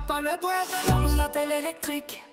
pas le doigt dans la télé électrique.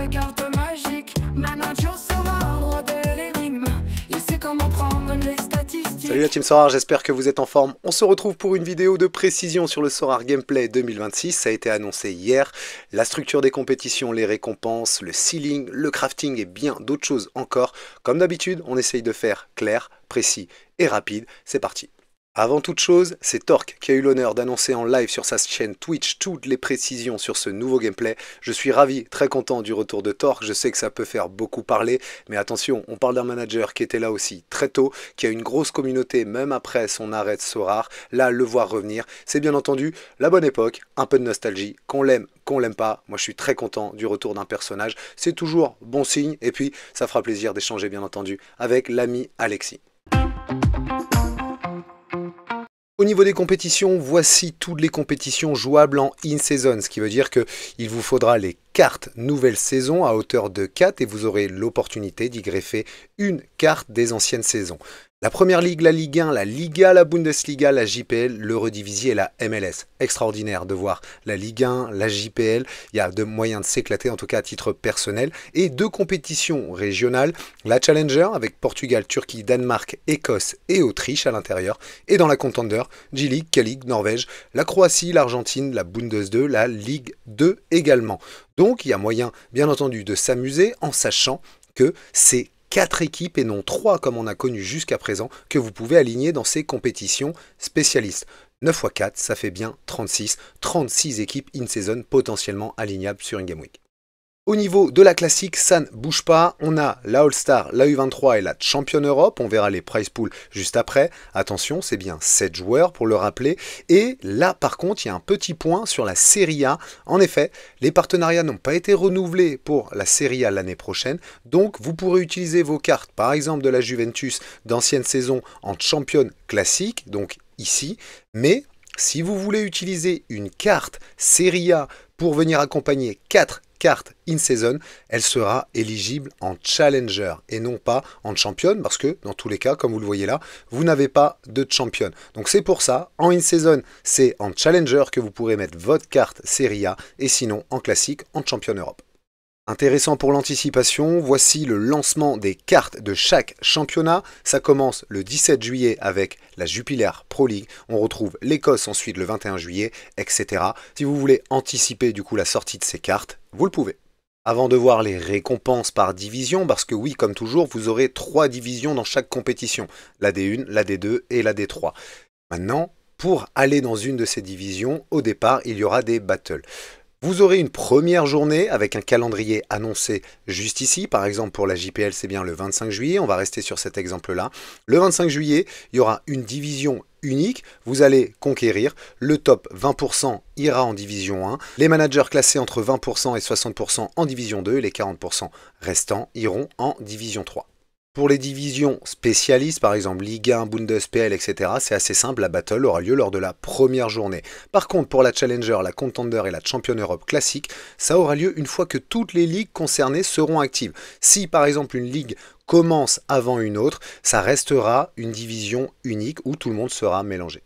Les cartes magiques, manager sera roi de l'énigme. Il sait comment prendre les statistiques. Salut la team Sorare, j'espère que vous êtes en forme. On se retrouve pour une vidéo de précision sur le Sorare Gameplay 2026. Ça a été annoncé hier. La structure des compétitions, les récompenses, le ceiling, le crafting et bien d'autres choses encore. Comme d'habitude, on essaye de faire clair, précis et rapide. C'est parti. Avant toute chose, c'est Torque qui a eu l'honneur d'annoncer en live sur sa chaîne Twitch toutes les précisions sur ce nouveau gameplay. Je suis ravi, très content du retour de Torque, je sais que ça peut faire beaucoup parler, mais attention, on parle d'un manager qui était là aussi très tôt, qui a une grosse communauté même après son arrêt de Sorare. Là, le voir revenir, c'est bien entendu la bonne époque, un peu de nostalgie, qu'on l'aime pas, moi je suis très content du retour d'un personnage, c'est toujours bon signe, et puis ça fera plaisir d'échanger bien entendu avec l'ami Alexis. Au niveau des compétitions, voici toutes les compétitions jouables en in-season, ce qui veut dire qu'il vous faudra les cartes nouvelle saison à hauteur de 4 et vous aurez l'opportunité d'y greffer une carte des anciennes saisons. La première ligue, la Ligue 1, la Liga, la Bundesliga, la JPL, l'Eredivisie et la MLS. Extraordinaire de voir la Ligue 1, la JPL, il y a de moyens de s'éclater, en tout cas à titre personnel. Et deux compétitions régionales, la Challenger avec Portugal, Turquie, Danemark, Écosse et Autriche à l'intérieur. Et dans la Contender, G-League, K-League, Norvège, la Croatie, l'Argentine, la Bundes 2, la Ligue 2 également. Donc il y a moyen bien entendu de s'amuser en sachant que c'est 4 équipes et non 3 comme on a connu jusqu'à présent que vous pouvez aligner dans ces compétitions spécialistes. 9 x 4, ça fait bien 36. 36 équipes in-season potentiellement alignables sur une Game Week. Au niveau de la classique, ça ne bouge pas. On a la All-Star, la U23 et la Champion Europe. On verra les prize pools juste après. Attention, c'est bien 7 joueurs pour le rappeler. Et là, par contre, il y a un petit point sur la Serie A. En effet, les partenariats n'ont pas été renouvelés pour la Serie A l'année prochaine. Donc, vous pourrez utiliser vos cartes, par exemple de la Juventus d'ancienne saison en Champion classique, donc ici. Mais si vous voulez utiliser une carte Serie A pour venir accompagner 4 cartes in-season, elle sera éligible en Challenger et non pas en Champion parce que dans tous les cas, comme vous le voyez là, vous n'avez pas de Champion. Donc c'est pour ça, en in-season, c'est en Challenger que vous pourrez mettre votre carte Serie A et sinon en classique en Champion Europe. Intéressant pour l'anticipation, voici le lancement des cartes de chaque championnat. Ça commence le 17 juillet avec la Jupiler Pro League. On retrouve l'Écosse ensuite le 21 juillet, etc. Si vous voulez anticiper du coup la sortie de ces cartes, vous le pouvez. Avant de voir les récompenses par division, parce que oui, comme toujours, vous aurez 3 divisions dans chaque compétition. La D1, la D2 et la D3. Maintenant, pour aller dans une de ces divisions, au départ, il y aura des battles. Vous aurez une première journée avec un calendrier annoncé juste ici. Par exemple, pour la JPL, c'est bien le 25 juillet. On va rester sur cet exemple-là. Le 25 juillet, il y aura une division unique. Vous allez conquérir. Le top 20% ira en division 1. Les managers classés entre 20% et 60% en division 2. Les 40% restants iront en division 3. Pour les divisions spécialistes, par exemple Ligue 1, Bundesliga, etc., c'est assez simple, la battle aura lieu lors de la première journée. Par contre, pour la Challenger, la Contender et la Champion Europe classique, ça aura lieu une fois que toutes les ligues concernées seront actives. Si par exemple une ligue commence avant une autre, ça restera une division unique où tout le monde sera mélangé.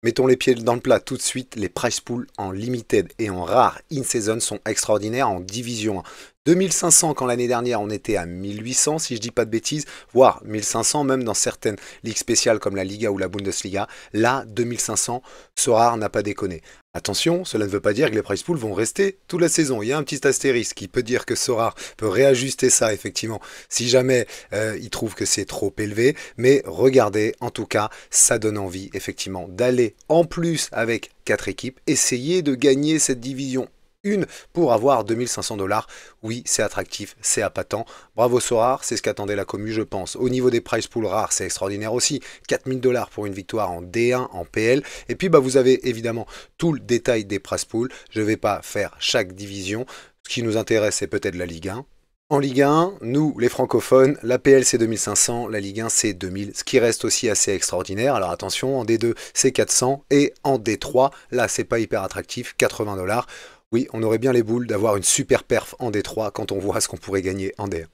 Mettons les pieds dans le plat tout de suite, les prize pools en limited et en rare in-season sont extraordinaires en division 1. 2500 quand l'année dernière on était à 1800 si je dis pas de bêtises, voire 1500 même dans certaines ligues spéciales comme la Liga ou la Bundesliga. Là 2500, Sorare n'a pas déconné. Attention, cela ne veut pas dire que les prize pools vont rester toute la saison. Il y a un petit astérisque qui peut dire que Sorare peut réajuster ça effectivement si jamais il trouve que c'est trop élevé. Mais regardez, en tout cas, ça donne envie effectivement d'aller en plus avec 4 équipes, essayer de gagner cette division une pour avoir 2500 $. Oui, c'est attractif, c'est appâtant. Bravo Sorare, c'est ce qu'attendait la commu, je pense. Au niveau des prize pools rares, c'est extraordinaire aussi. 4000 $ pour une victoire en D1, en PL. Et puis, vous avez évidemment tout le détail des prize pools. Je ne vais pas faire chaque division. Ce qui nous intéresse, c'est peut-être la Ligue 1. En Ligue 1, nous, les francophones, la PL c'est 2500, la Ligue 1 c'est 2000, ce qui reste aussi assez extraordinaire. Alors attention, en D2 c'est 400 et en D3, là c'est pas hyper attractif, 80 $. Oui, on aurait bien les boules d'avoir une super perf en D3 quand on voit ce qu'on pourrait gagner en D1.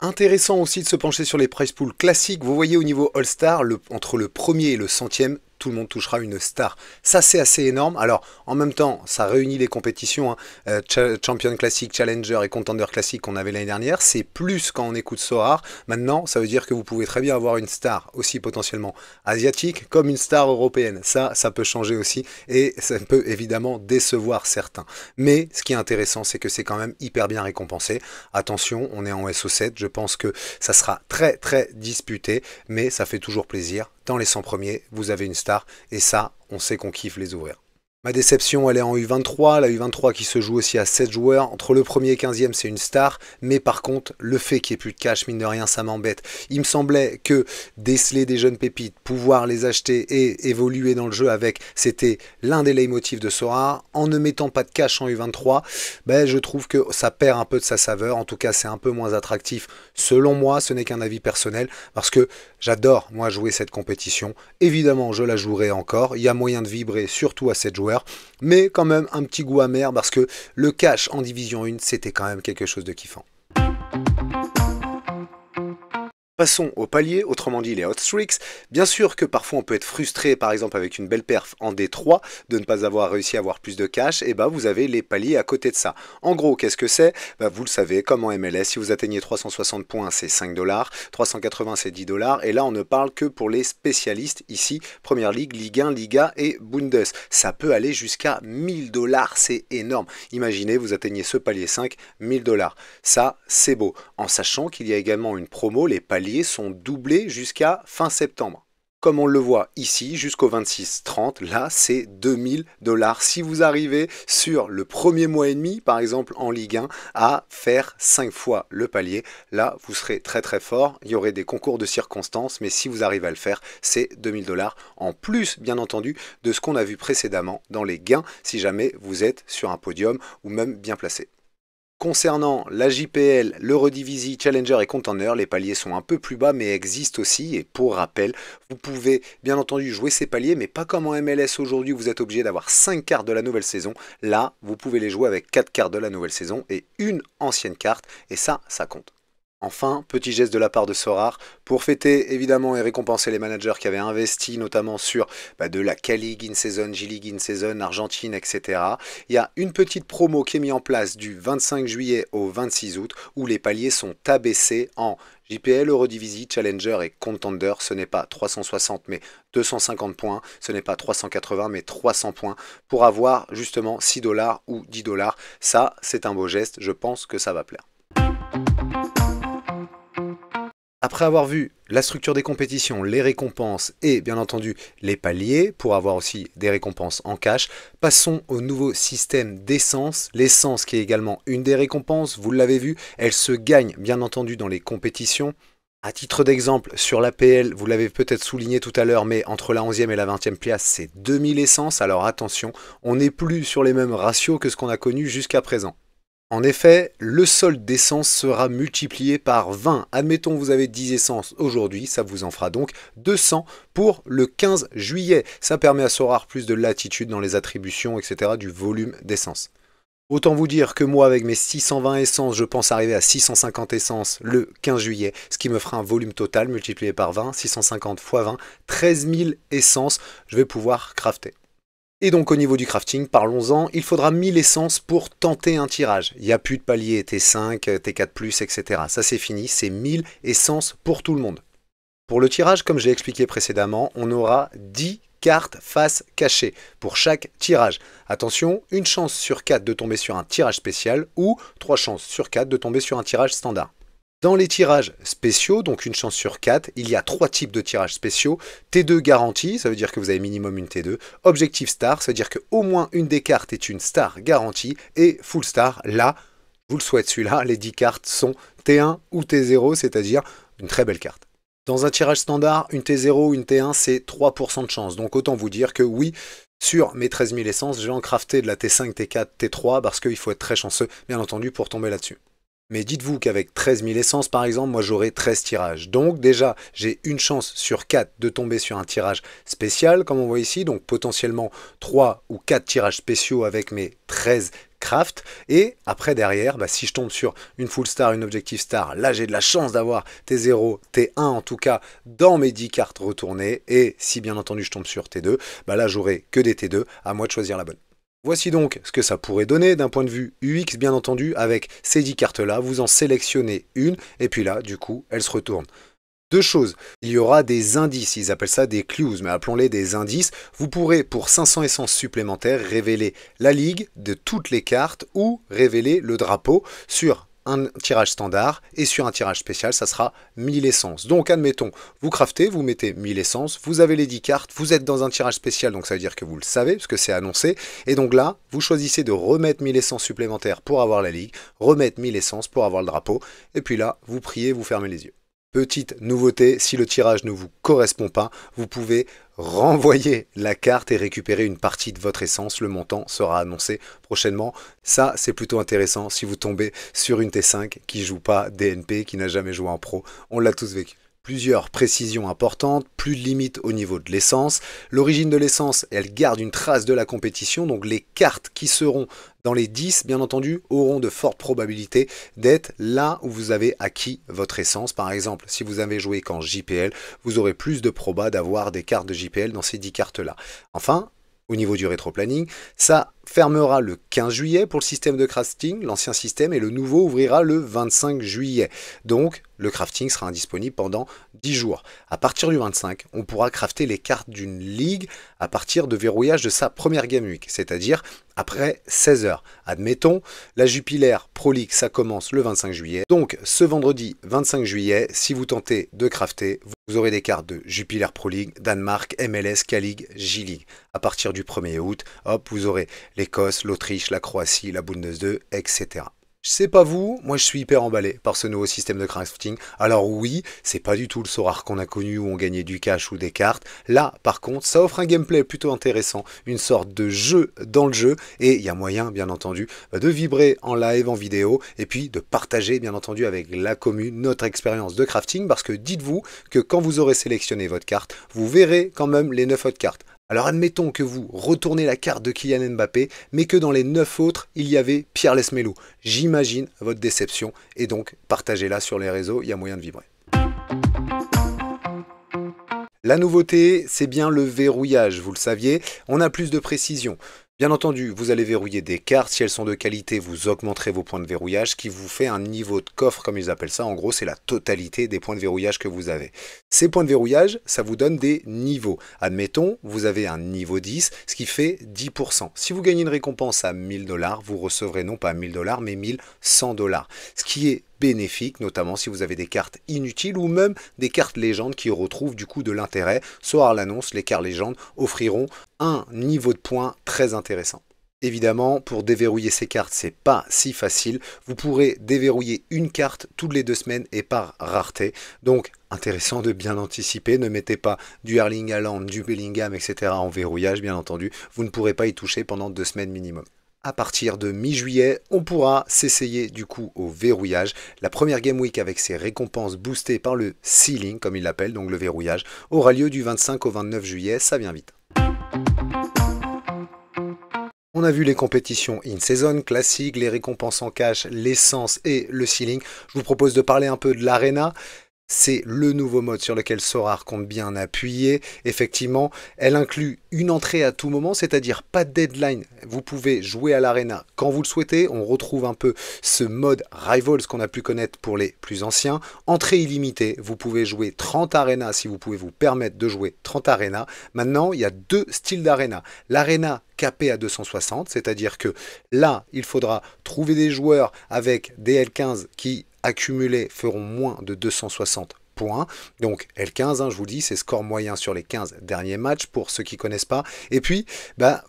Intéressant aussi de se pencher sur les prize pools classiques. Vous voyez au niveau All-Star, entre le premier et le centième, tout le monde touchera une star. Ça, c'est assez énorme. Alors, en même temps, ça réunit les compétitions, hein, Champion Classic, Challenger et Contender Classic qu'on avait l'année dernière. C'est plus quand on écoute Sorare. Maintenant, ça veut dire que vous pouvez très bien avoir une star aussi potentiellement asiatique comme une star européenne. Ça peut changer aussi et ça peut évidemment décevoir certains. Mais ce qui est intéressant, c'est que c'est quand même hyper bien récompensé. Attention, on est en SO7. Je pense que ça sera très très disputé, mais ça fait toujours plaisir. Dans les 100 premiers, vous avez une star et ça, on sait qu'on kiffe les ouvrir. Ma déception, elle est en U23, la U23 qui se joue aussi à 7 joueurs. Entre le premier et 15e, c'est une star, mais par contre, le fait qu'il n'y ait plus de cash, mine de rien, ça m'embête. Il me semblait que déceler des jeunes pépites, pouvoir les acheter et évoluer dans le jeu avec, c'était l'un des leitmotifs de Sorare. En ne mettant pas de cash en U23, je trouve que ça perd un peu de sa saveur. En tout cas, c'est un peu moins attractif. Selon moi, ce n'est qu'un avis personnel, parce que j'adore, moi, jouer cette compétition. Évidemment, je la jouerai encore. Il y a moyen de vibrer, surtout à 7 joueurs. Mais quand même un petit goût amer parce que le cash en division 1 c'était quand même quelque chose de kiffant. Passons au palier, autrement dit les hot streaks. Bien sûr que parfois on peut être frustré, par exemple avec une belle perf en D3, de ne pas avoir réussi à avoir plus de cash, et vous avez les paliers à côté de ça. En gros, qu'est-ce que c'est? Vous le savez, comme en MLS, si vous atteignez 360 points, c'est 5 $, 380 c'est 10 $, et là on ne parle que pour les spécialistes, ici, Première Ligue, Ligue 1, Liga et Bundes. Ça peut aller jusqu'à 1000 $, c'est énorme. Imaginez, vous atteignez ce palier 5, 1000 $. Ça, c'est beau. En sachant qu'il y a également une promo, les paliers sont doublés jusqu'à fin septembre. Comme on le voit ici, jusqu'au 26-30, là c'est 2000 $. Si vous arrivez sur le premier mois et demi, par exemple en Ligue 1, à faire 5 fois le palier, là vous serez très très fort. Il y aurait des concours de circonstances, mais si vous arrivez à le faire, c'est 2000 $. En plus, bien entendu, de ce qu'on a vu précédemment dans les gains, si jamais vous êtes sur un podium ou même bien placé. Concernant la JPL, l'Eredivisie, Challenger et Contender, les paliers sont un peu plus bas mais existent aussi et pour rappel, vous pouvez bien entendu jouer ces paliers mais pas comme en MLS aujourd'hui où vous êtes obligé d'avoir 5 cartes de la nouvelle saison. Là, vous pouvez les jouer avec 4 cartes de la nouvelle saison et une ancienne carte et ça compte. Enfin, petit geste de la part de Sorare, pour fêter évidemment et récompenser les managers qui avaient investi notamment sur de la K-League in-season, J-League in-season, Argentine, etc. Il y a une petite promo qui est mise en place du 25 juillet au 26 août où les paliers sont abaissés en JPL, Eredivisie, Challenger et Contender. Ce n'est pas 360 mais 250 points, ce n'est pas 380 mais 300 points pour avoir justement 6 $ ou 10 $. Ça, c'est un beau geste, je pense que ça va plaire. Après avoir vu la structure des compétitions, les récompenses et bien entendu les paliers pour avoir aussi des récompenses en cash, passons au nouveau système d'essence. L'essence qui est également une des récompenses, vous l'avez vu, elle se gagne bien entendu dans les compétitions. À titre d'exemple, sur l'APL, vous l'avez peut-être souligné tout à l'heure, mais entre la 11e et la 20e place, c'est 2000 essences. Alors attention, on n'est plus sur les mêmes ratios que ce qu'on a connu jusqu'à présent. En effet, le solde d'essence sera multiplié par 20. Admettons vous avez 10 essences aujourd'hui, ça vous en fera donc 200 pour le 15 juillet. Ça permet à Sorare plus de latitude dans les attributions, etc. du volume d'essence. Autant vous dire que moi avec mes 620 essences, je pense arriver à 650 essences le 15 juillet, ce qui me fera un volume total multiplié par 20, 650 x 20, 13 000 essences, je vais pouvoir crafter. Et donc au niveau du crafting, parlons-en, il faudra 1000 essences pour tenter un tirage. Il n'y a plus de palier T5, T4+, etc. Ça c'est fini, c'est 1000 essences pour tout le monde. Pour le tirage, comme j'ai expliqué précédemment, on aura 10 cartes face cachée pour chaque tirage. Attention, une chance sur 4 de tomber sur un tirage spécial ou 3 chances sur 4 de tomber sur un tirage standard. Dans les tirages spéciaux, donc une chance sur 4, il y a 3 types de tirages spéciaux. T2 garantie, ça veut dire que vous avez minimum une T2. Objectif star, ça veut dire qu'au moins une des cartes est une star garantie. Et full star, là, je vous le souhaite celui-là, les 10 cartes sont T1 ou T0, c'est-à-dire une très belle carte. Dans un tirage standard, une T0 ou une T1, c'est 3% de chance. Donc autant vous dire que oui, sur mes 13 000 essences, je vais en crafter de la T5, T4, T3, parce qu'il faut être très chanceux, bien entendu, pour tomber là-dessus. Mais dites-vous qu'avec 13 000 essences par exemple, moi j'aurai 13 tirages. Donc déjà, j'ai une chance sur 4 de tomber sur un tirage spécial, comme on voit ici. Donc potentiellement 3 ou 4 tirages spéciaux avec mes 13 craft. Et après derrière, si je tombe sur une full star, une objective star, là j'ai de la chance d'avoir T0, T1 en tout cas dans mes 10 cartes retournées. Et si bien entendu je tombe sur T2, là j'aurai que des T2, à moi de choisir la bonne. Voici donc ce que ça pourrait donner d'un point de vue UX, bien entendu, avec ces 10 cartes-là. Vous en sélectionnez une, et puis là, du coup, elle se retourne. Deux choses, il y aura des indices, ils appellent ça des clues, mais appelons-les des indices. Vous pourrez, pour 500 essences supplémentaires, révéler la ligue de toutes les cartes ou révéler le drapeau sur un tirage standard et sur un tirage spécial, ça sera 1000 essences. Donc, admettons, vous craftez, vous mettez 1000 essences, vous avez les 10 cartes, vous êtes dans un tirage spécial, donc ça veut dire que vous le savez, parce que c'est annoncé. Et donc là, vous choisissez de remettre 1000 essences supplémentaires pour avoir la ligue, remettre 1000 essences pour avoir le drapeau, et puis là, vous priez, vous fermez les yeux. Petite nouveauté, si le tirage ne vous correspond pas, vous pouvez renvoyer la carte et récupérer une partie de votre essence. Le montant sera annoncé prochainement. Ça, c'est plutôt intéressant si vous tombez sur une T5 qui joue pas DNP, qui n'a jamais joué en pro. On l'a tous vécu. Plusieurs précisions importantes, plus de limites au niveau de l'essence. L'origine de l'essence, elle garde une trace de la compétition, donc les cartes qui seront dans les 10, bien entendu, auront de fortes probabilités d'être là où vous avez acquis votre essence. Par exemple, si vous avez joué qu'en JPL, vous aurez plus de probas d'avoir des cartes de JPL dans ces 10 cartes-là. Enfin, au niveau du rétro-planning, ça fermera le 15 juillet pour le système de crafting, l'ancien système, et le nouveau ouvrira le 25 juillet. Donc, le crafting sera indisponible pendant 10 jours. À partir du 25, on pourra crafter les cartes d'une ligue à partir de verrouillage de sa première Game Week, c'est-à-dire après 16 heures. Admettons, la Jupiler Pro League, ça commence le 25 juillet. Donc, ce vendredi 25 juillet, si vous tentez de crafter, vous aurez des cartes de Jupiler Pro League, Danemark, MLS, K-League, J-League. À partir du 1er août, hop, vous aurez l'Écosse, l'Autriche, la Croatie, la Bundes 2, etc. Je sais pas vous, moi je suis hyper emballé par ce nouveau système de crafting. Alors oui, c'est pas du tout le Sorare qu'on a connu où on gagnait du cash ou des cartes. Là, par contre, ça offre un gameplay plutôt intéressant, une sorte de jeu dans le jeu, et il y a moyen, bien entendu, de vibrer en live, en vidéo, et puis de partager, bien entendu, avec la commune notre expérience de crafting, parce que dites-vous que quand vous aurez sélectionné votre carte, vous verrez quand même les 9 autres cartes. Alors admettons que vous retournez la carte de Kylian Mbappé, mais que dans les 9 autres, il y avait Pierre Lesmelou. J'imagine votre déception, et donc partagez-la sur les réseaux, il y a moyen de vibrer. La nouveauté, c'est bien le verrouillage, vous le saviez, on a plus de précision. Bien entendu, vous allez verrouiller des cartes, si elles sont de qualité, vous augmenterez vos points de verrouillage, ce qui vous fait un niveau de coffre, comme ils appellent ça. En gros, c'est la totalité des points de verrouillage que vous avez. Ces points de verrouillage, ça vous donne des niveaux. Admettons, vous avez un niveau 10, ce qui fait 10%. Si vous gagnez une récompense à 1000 $, vous recevrez non pas 1000 $, mais 1100 $. Ce qui est bénéfique, notamment si vous avez des cartes inutiles ou même des cartes légendes qui retrouvent du coup de l'intérêt. Soir l'annonce, les cartes légendes offriront un niveau de points très intéressant. Évidemment, pour déverrouiller ces cartes, c'est pas si facile. Vous pourrez déverrouiller une carte toutes les 2 semaines et par rareté. Donc, intéressant de bien anticiper. Ne mettez pas du Erling Haaland, du Bellingham, etc. en verrouillage, bien entendu. Vous ne pourrez pas y toucher pendant 2 semaines minimum. À partir de mi-juillet, on pourra s'essayer du coup au verrouillage. La première Game Week avec ses récompenses boostées par le sealing, comme il l'appelle, donc le verrouillage, aura lieu du 25 au 29 juillet, ça vient vite. On a vu les compétitions in-season classiques, les récompenses en cash, l'essence et le sealing. Je vous propose de parler un peu de l'Arena. C'est le nouveau mode sur lequel Sorare compte bien appuyer. Effectivement, elle inclut une entrée à tout moment, c'est-à-dire pas de deadline. Vous pouvez jouer à l'Arena quand vous le souhaitez. On retrouve un peu ce mode Rivals qu'on a pu connaître pour les plus anciens. Entrée illimitée, vous pouvez jouer 30 Arena si vous pouvez vous permettre de jouer 30 Arena. Maintenant, il y a 2 styles d'Arena. L'Arena capé à 260, c'est-à-dire que là, il faudra trouver des joueurs avec des L15 qui accumulés feront moins de 260 points. Donc L15, je vous dis, c'est score moyen sur les 15 derniers matchs pour ceux qui ne connaissent pas. Et puis,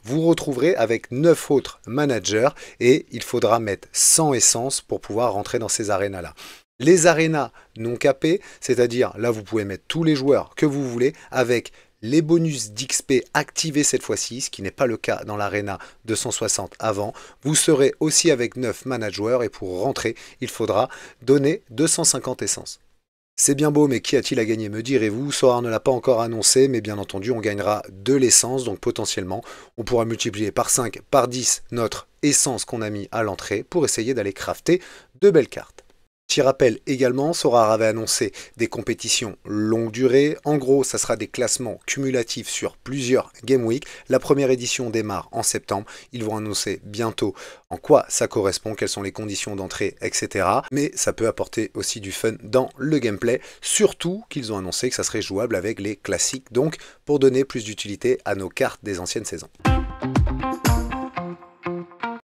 vous retrouverez avec 9 autres managers et il faudra mettre 100 essences pour pouvoir rentrer dans ces arénas-là. Les arénas non capées, c'est-à-dire là vous pouvez mettre tous les joueurs que vous voulez avec les bonus d'XP activés cette fois-ci, ce qui n'est pas le cas dans l'Arena 260 avant. Vous serez aussi avec 9 managers et pour rentrer, il faudra donner 250 essences. C'est bien beau, mais qui a-t-il à gagner, me direz-vous? Sorare ne l'a pas encore annoncé, mais bien entendu, on gagnera de l'essence, donc potentiellement, on pourra multiplier par 5, par 10 notre essence qu'on a mis à l'entrée pour essayer d'aller crafter de belles cartes. Petit rappel également, Sorare avait annoncé des compétitions longue durée. En gros, ça sera des classements cumulatifs sur plusieurs Game Week. La première édition démarre en septembre. Ils vont annoncer bientôt en quoi ça correspond, quelles sont les conditions d'entrée, etc. Mais ça peut apporter aussi du fun dans le gameplay. Surtout qu'ils ont annoncé que ça serait jouable avec les classiques, donc pour donner plus d'utilité à nos cartes des anciennes saisons.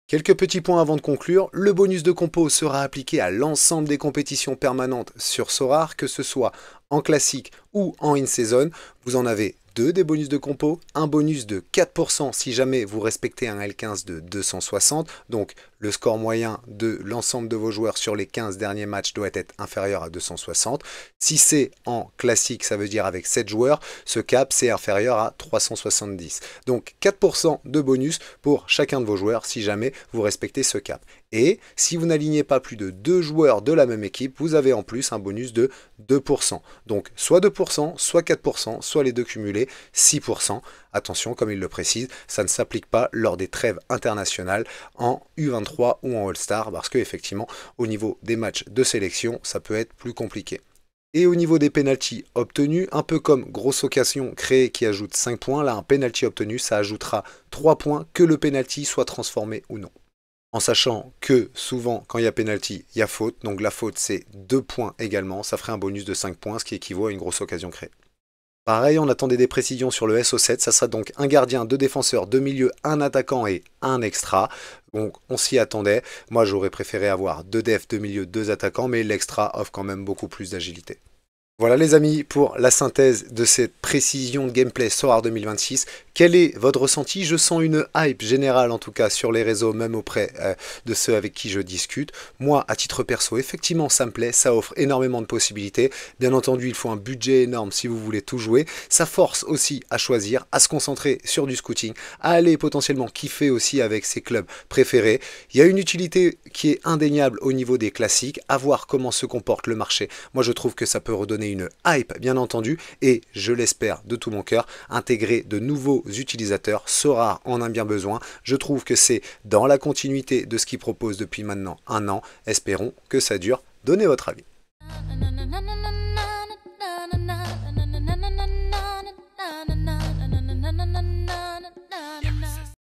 Quelques petits points avant de conclure, le bonus de compo sera appliqué à l'ensemble des compétitions permanentes sur Sorare, que ce soit en classique ou en in-season. Vous en avez deux des bonus de compo, un bonus de 4% si jamais vous respectez un L15 de 260, donc le score moyen de l'ensemble de vos joueurs sur les 15 derniers matchs doit être inférieur à 260. Si c'est en classique, ça veut dire avec 7 joueurs, ce cap c'est inférieur à 370. Donc 4% de bonus pour chacun de vos joueurs si jamais vous respectez ce cap. Et si vous n'alignez pas plus de 2 joueurs de la même équipe, vous avez en plus un bonus de 2%. Donc soit 2%, soit 4%, soit les deux cumulés, 6%. Attention, comme il le précise, ça ne s'applique pas lors des trêves internationales en U23 ou en All-Star, parce qu'effectivement, au niveau des matchs de sélection, ça peut être plus compliqué. Et au niveau des pénaltys obtenus, un peu comme grosse occasion créée qui ajoute 5 points, là un pénalty obtenu, ça ajoutera 3 points, que le pénalty soit transformé ou non. En sachant que souvent quand il y a pénalty, il y a faute, donc la faute c'est 2 points également, ça ferait un bonus de 5 points, ce qui équivaut à une grosse occasion créée. Pareil, on attendait des précisions sur le SO7, ça sera donc un gardien, 2 défenseurs, 2 milieux, un attaquant et un extra. Donc on s'y attendait, moi j'aurais préféré avoir 2 defs, 2 milieux, 2 attaquants, mais l'extra offre quand même beaucoup plus d'agilité. Voilà les amis pour la synthèse de cette précision de gameplay Sorare 2026. Quel est votre ressenti? Je sens une hype générale en tout cas sur les réseaux, même auprès de ceux avec qui je discute. Moi, à titre perso, effectivement ça me plaît, ça offre énormément de possibilités. Bien entendu, il faut un budget énorme si vous voulez tout jouer. Ça force aussi à choisir, à se concentrer sur du scouting, à aller potentiellement kiffer aussi avec ses clubs préférés. Il y a une utilité qui est indéniable au niveau des classiques, à voir comment se comporte le marché. Moi je trouve que ça peut redonner une hype bien entendu et je l'espère de tout mon cœur intégrer de nouveaux utilisateurs. Sorare en a bien besoin, je trouve que c'est dans la continuité de ce qu'il propose depuis maintenant un an. Espérons que ça dure. Donnez votre avis.